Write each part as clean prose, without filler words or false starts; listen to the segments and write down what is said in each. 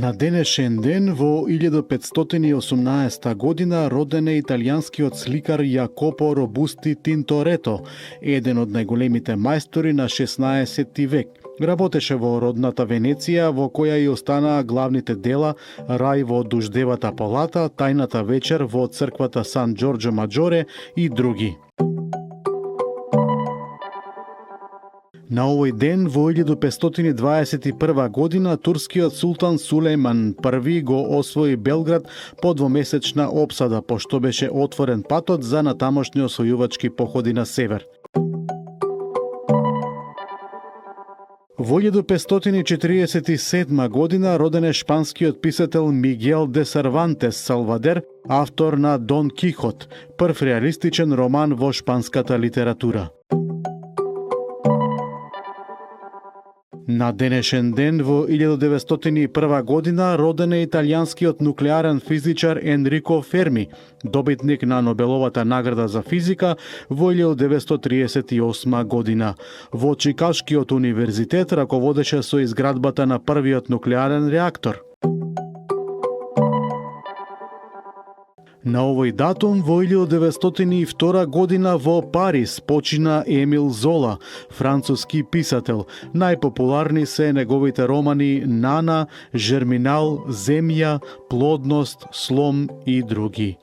На денешен ден во 1518 година роден е италијанскиот сликар Јакопо Робусти Тинторето, еден од најголемите мајстори на 16 век. Работеше во родната Венеција, во која и останаа главните дела Рај во дуждевата палата, Тајната вечер во црквата Сан Џорџо Маџоре и други. На овој ден во 1521 година турскиот султан Сулејман I го освои Белград по двомесечна опсада, пошто беше отворен патот за натамошни освојувачки походи на север. Во 1547 година роден е шпанскиот писател Мигел де Сервантес Салвадер, автор на Дон Кихот, прв реалистичен роман во шпанската литература. На денешен ден во 1901 година роден е италијанскиот нуклеарен физичар Енрико Ферми, добитник на Нобеловата награда за физика во 1938 година. Во Чикашкиот универзитет раководеше со изградбата на првиот нуклеарен реактор. На овој датум во 1902 година во Париз почина Емил Зола, француски писател. Најпопуларни се неговите романи Нана, Жерминал, Земја, Плодност, Слом и други.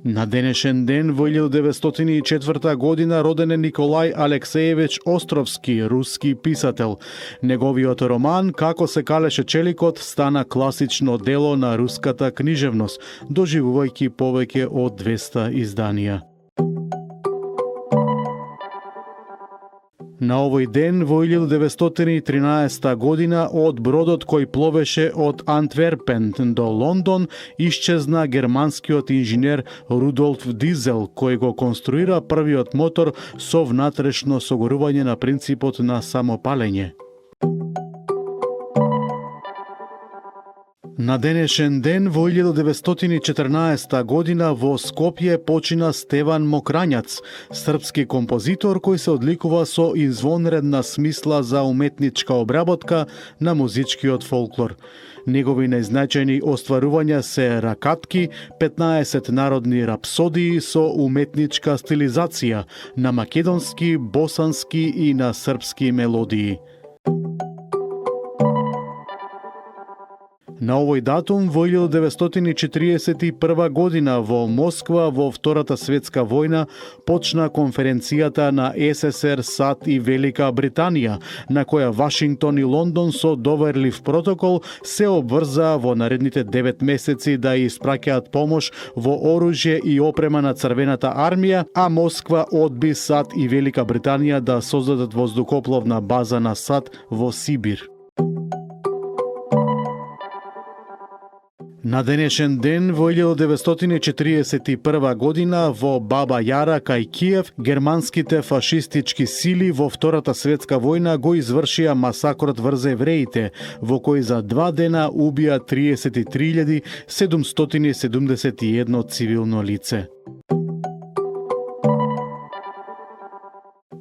На денешен ден во 1904 година роден е Николај Алексеевич Островски, руски писател. Неговиот роман Како се калеше челикот стана класично дело на руската книжевност, доживувајќи повеќе од 200 изданија. На овој ден во 1913 година од бродот кој пловеше од Антверпен до Лондон исчезна германскиот инженер Рудолф Дизел, кој го конструира првиот мотор со внатрешно согорување на принципот на самопалење. На денешен ден во 1914 година во Скопје почина Стеван Мокрањац, српски композитор кој се одликува со извонредна смисла за уметничка обработка на музичкиот фолклор. Негови најзначајни остварувања се Ракатки, 15 народни рапсодии со уметничка стилизација на македонски, босански и на српски мелодии. На овој датум во 1941 година во Москва во Втората светска војна почна конференцијата на СССР, САД и Велика Британија, на која Вашингтон и Лондон со доверлив протокол се обврзаа во наредните 9 месеци да испраќаат помош во оружје и опрема на Црвената армија, а Москва одби САД и Велика Британија да создадат воздухопловна база на САД во Сибир. На денешен ден во 1941 година во Баба Јара кај Киев германските фашистички сили во Втората светска војна го извршија масакрот врз евреите, во кој за 2 дена убија 33.771 цивилно лице.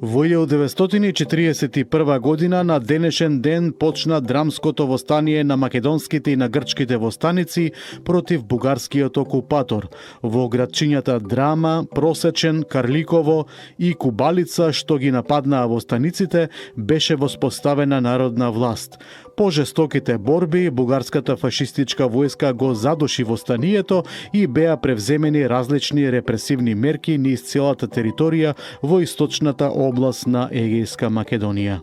Во 1941 година на денешен ден почна драмското востание на македонските и на грчките востаници против бугарскиот окупатор. Во градчињата Драма, Просечен, Карликово и Кубалица, што ги нападнаа востаниците, беше воспоставена народна власт. По жестоките борби, бугарската фашистичка војска го задуши востанието и беа превземени различни репресивни мерки низ целата територија во источната област на Егејска Македонија.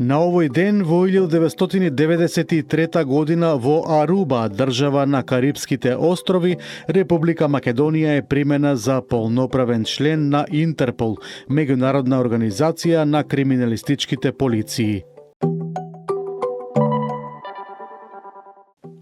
На овој ден во 1993 година во Аруба, држава на Карипските острови, Република Македонија е примена за полноправен член на Интерпол, меѓународна организација на криминалистичките полиции.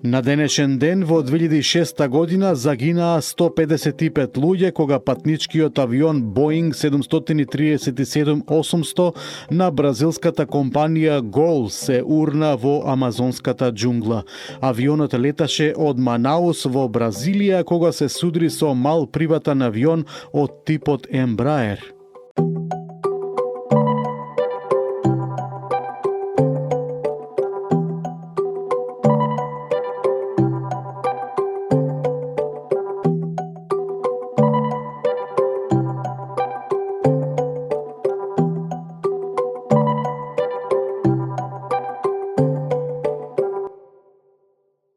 На денешен ден во 2006 година загинаа 155 луѓе кога патничкиот авион Боинг 737-800 на бразилската компанија Gol се урна во амазонската џунгла. Авионот леташе од Манаус во Бразилија кога се судри со мал приватен авион од типот Embraer.